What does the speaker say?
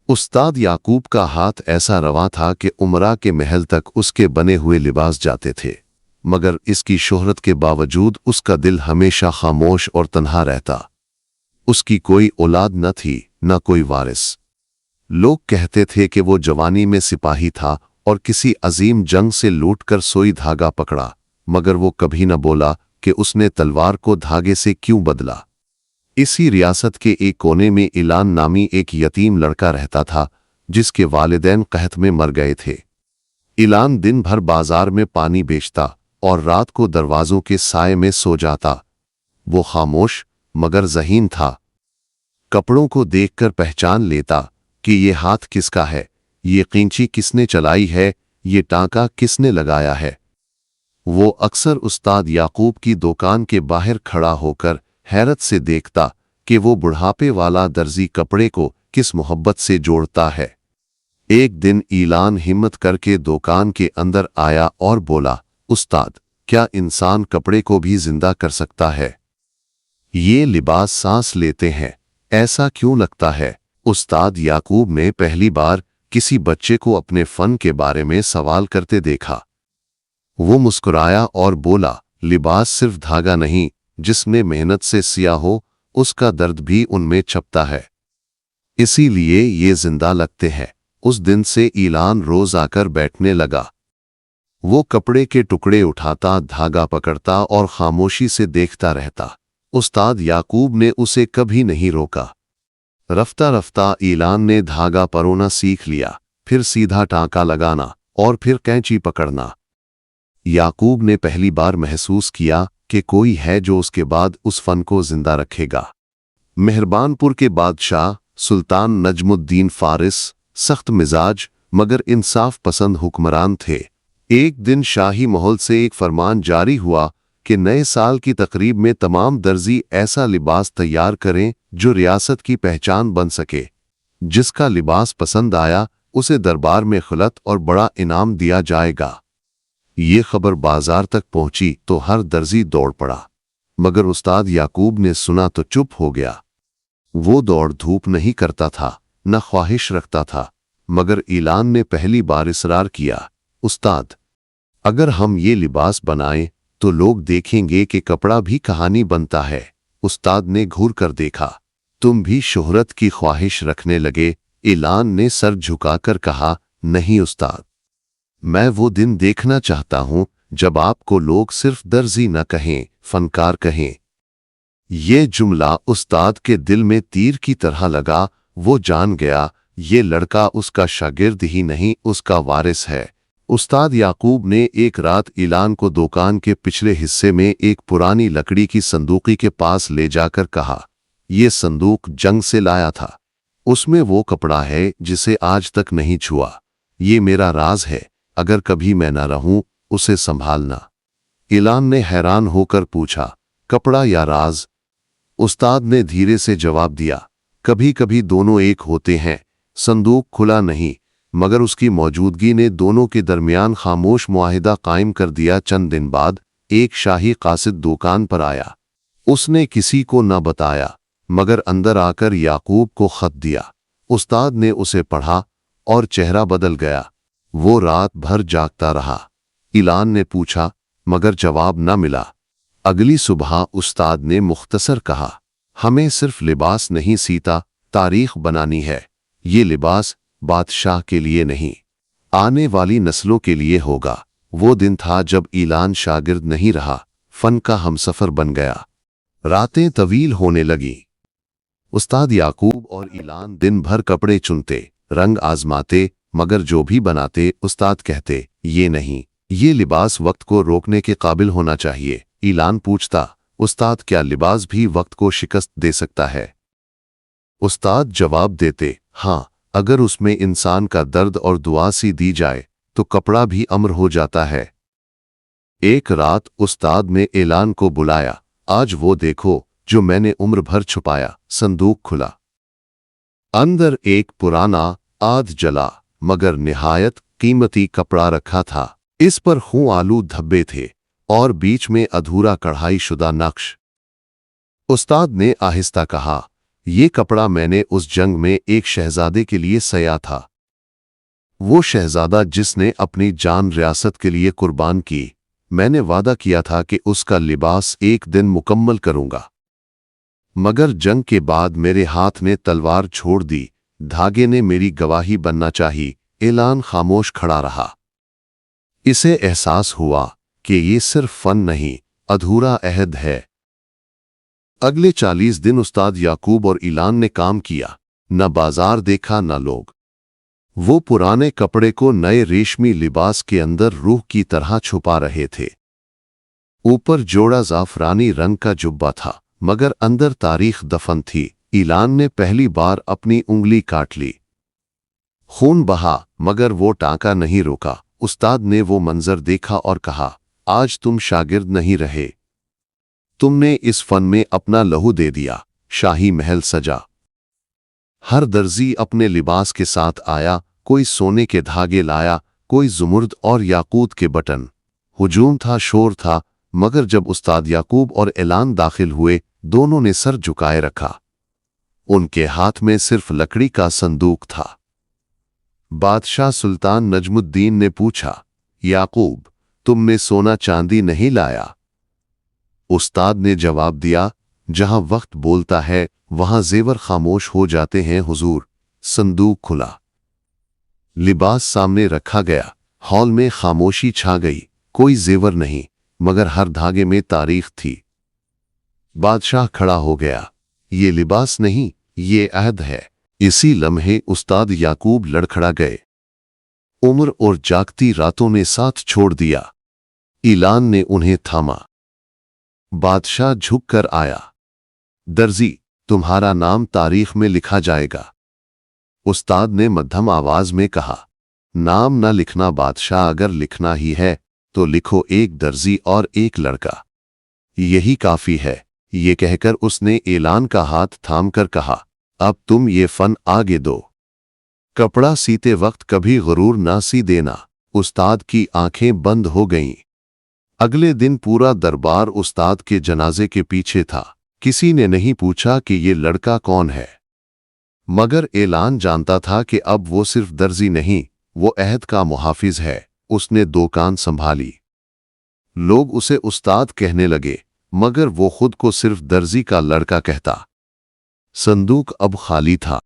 उस्ताद याकूब का हाथ ऐसा रवा था कि उमरा के महल तक उसके बने हुए लिबास जाते थे, मगर इसकी शोहरत के बावजूद उसका दिल हमेशा खामोश और तन्हा रहता। उसकी कोई औलाद न थी, न कोई वारिस। लोग कहते थे कि वो जवानी में सिपाही था और किसी अजीम जंग से लूटकर सोई धागा पकड़ा, मगर वो कभी न बोला कि उसने तलवार को धागे से क्यों बदला। इसी रियासत के एक कोने में इलान नामी एक यतीम लड़का रहता था, जिसके वालिदैन कहत में मर गए थे। इलान दिन भर बाजार में पानी बेचता और रात को दरवाजों के साए में सो जाता। वो खामोश मगर ज़हीन था। कपड़ों को देखकर पहचान लेता कि ये हाथ किसका है, ये कींची किसने चलाई है, ये टांका किसने लगाया है। वो अक्सर उस्ताद याकूब की दुकान के बाहर खड़ा होकर हैरत से देखता कि वो बुढ़ापे वाला दर्जी कपड़े को किस मोहब्बत से जोड़ता है। एक दिन इलान हिम्मत करके दुकान के अंदर आया और बोला, उस्ताद, क्या इंसान कपड़े को भी जिंदा कर सकता है? ये लिबास सांस लेते हैं, ऐसा क्यों लगता है? उस्ताद याकूब ने पहली बार किसी बच्चे को अपने फन के बारे में सवाल करते देखा। वो मुस्कुराया और बोला, लिबास सिर्फ धागा नहीं, जिसने मेहनत से सिया हो उसका दर्द भी उनमें छपता है, इसीलिए ये जिंदा लगते हैं। उस दिन से इलान रोज आकर बैठने लगा। वो कपड़े के टुकड़े उठाता, धागा पकड़ता और खामोशी से देखता रहता। उस्ताद याकूब ने उसे कभी नहीं रोका। रफ्ता रफ्ता इलान ने धागा परोना सीख लिया, फिर सीधा टांका लगाना और फिर कैंची पकड़ना। याकूब ने पहली बार महसूस किया कि कोई है जो उसके बाद उस फन को जिंदा रखेगा। मेहरबानपुर के बादशाह सुल्तान नजमुद्दीन फारिस सख्त मिजाज मगर इंसाफ पसंद हुक्मरान थे। एक दिन शाही महल से एक फरमान जारी हुआ कि नए साल की तकरीब में तमाम दर्जी ऐसा लिबास तैयार करें जो रियासत की पहचान बन सके। जिसका लिबास पसंद आया उसे दरबार में खुलत और बड़ा इनाम दिया जाएगा। ये खबर बाजार तक पहुंची तो हर दर्जी दौड़ पड़ा, मगर उस्ताद याकूब ने सुना तो चुप हो गया। वो दौड़ धूप नहीं करता था, न ख्वाहिश रखता था, मगर इलान ने पहली बार इसरार किया, उस्ताद, अगर हम ये लिबास बनाएं तो लोग देखेंगे कि कपड़ा भी कहानी बनता है। उस्ताद ने घूर कर देखा। तुम भी शोहरत की ख्वाहिश रखने लगे? इलान ने सर झुकाकर कहा, नहीं उस्ताद, मैं वो दिन देखना चाहता हूं जब आपको लोग सिर्फ दर्जी न कहें, फनकार कहें। ये जुमला उस्ताद के दिल में तीर की तरह लगा। वो जान गया ये लड़का उसका शागिर्द ही नहीं, उसका वारिस है। उस्ताद याकूब ने एक रात इलान को दुकान के पिछले हिस्से में एक पुरानी लकड़ी की संदूकी के पास ले जाकर कहा, ये संदूक जंग से लाया था। उसमें वो कपड़ा है जिसे आज तक नहीं छुआ। ये मेरा राज है, अगर कभी मैं न रहूं उसे संभालना। इलान ने हैरान होकर पूछा, कपड़ा या राज? उस्ताद ने धीरे से जवाब दिया, कभी कभी दोनों एक होते हैं। संदूक खुला नहीं, मगर उसकी मौजूदगी ने दोनों के दरमियान खामोश मुआहिदा कायम कर दिया। चंद दिन बाद एक शाही कासिद दुकान पर आया। उसने किसी को न बताया, मगर अंदर आकर याकूब को खत दिया। उस्ताद ने उसे पढ़ा और चेहरा बदल गया। वो रात भर जागता रहा। इलान ने पूछा, मगर जवाब न मिला। अगली सुबह उस्ताद ने मुख्तसर कहा, हमें सिर्फ लिबास नहीं सीता, तारीख बनानी है। ये लिबास बादशाह के लिए नहीं, आने वाली नस्लों के लिए होगा। वो दिन था जब इलान शागिर्द नहीं रहा, फन का हमसफर बन गया। रातें तवील होने लगी। उस्ताद याकूब और इलान दिन भर कपड़े चुनते, रंग आजमाते, मगर जो भी बनाते उस्ताद कहते, ये नहीं, ये लिबास वक्त को रोकने के काबिल होना चाहिए। इलान पूछता, उस्ताद, क्या लिबास भी वक्त को शिकस्त दे सकता है? उस्ताद जवाब देते, हाँ, अगर उसमें इंसान का दर्द और दुआ सी दी जाए तो कपड़ा भी अमर हो जाता है। एक रात उस्ताद ने इलान को बुलाया, आज वो देखो जो मैंने उम्र भर छुपाया। संदूक खुला। अंदर एक पुराना आध जला मगर निहायत कीमती कपड़ा रखा था। इस पर खूं आलू धब्बे थे और बीच में अधूरा कढ़ाई शुदा नक्श। उस्ताद ने आहिस्ता कहा, ये कपड़ा मैंने उस जंग में एक शहजादे के लिए सया था, वो शहजादा जिसने अपनी जान रियासत के लिए कुर्बान की। मैंने वादा किया था कि उसका लिबास एक दिन मुकम्मल करूंगा, मगर जंग के बाद मेरे हाथ ने तलवार छोड़ दी। धागे ने मेरी गवाही बनना चाहिए। ऐलान खामोश खड़ा रहा। इसे एहसास हुआ कि ये सिर्फ फन नहीं, अधूरा अहद है। अगले 40 दिन उस्ताद याकूब और ऐलान ने काम किया। न बाजार देखा न लोग। वो पुराने कपड़े को नए रेशमी लिबास के अंदर रूह की तरह छुपा रहे थे। ऊपर जोड़ा जाफरानी रंग का जुब्बा था, मगर अंदर तारीख दफन थी। ऐलान ने पहली बार अपनी उंगली काट ली। खून बहा, मगर वो टांका नहीं रोका। उस्ताद ने वो मंजर देखा और कहा, आज तुम शागिर्द नहीं रहे, तुमने इस फन में अपना लहू दे दिया। शाही महल सजा। हर दर्जी अपने लिबास के साथ आया। कोई सोने के धागे लाया, कोई जुमुर्द और याकूत के बटन। हुजूम था, शोर था, मगर जब उस्ताद याकूब और ऐलान दाखिल हुए, दोनों ने सर झुकाए रखा। उनके हाथ में सिर्फ लकड़ी का संदूक था। बादशाह सुल्तान नजमुद्दीन ने पूछा, याकूब, तुमने सोना चांदी नहीं लाया? उस्ताद ने जवाब दिया, जहां वक्त बोलता है वहां जेवर खामोश हो जाते हैं हुजूर। संदूक खुला, लिबास सामने रखा गया। हॉल में खामोशी छा गई। कोई जेवर नहीं, मगर हर धागे में तारीख थी। बादशाह खड़ा हो गया। ये लिबास नहीं, ये अहद है। इसी लम्हे उस्ताद याकूब लड़खड़ा गए। उम्र और जागती रातों ने साथ छोड़ दिया। ऐलान ने उन्हें थामा। बादशाह झुककर आया। दर्जी, तुम्हारा नाम तारीख में लिखा जाएगा। उस्ताद ने मध्यम आवाज में कहा, नाम न लिखना बादशाह, अगर लिखना ही है तो लिखो एक दर्जी और एक लड़का, यही काफी है। ये कहकर उसने ऐलान का हाथ थामकर कहा, अब तुम ये फन आगे दो। कपड़ा सीते वक्त कभी गुरूर ना सी देना। उस्ताद की आंखें बंद हो गईं। अगले दिन पूरा दरबार उस्ताद के जनाजे के पीछे था। किसी ने नहीं पूछा कि ये लड़का कौन है, मगर ऐलान जानता था कि अब वो सिर्फ दर्जी नहीं, वो अहद का मुहाफिज है। उसने दुकान संभाली। लोग उसे उस्ताद कहने लगे, मगर वो खुद को सिर्फ दर्जी का लड़का कहता। संदूक अब खाली था।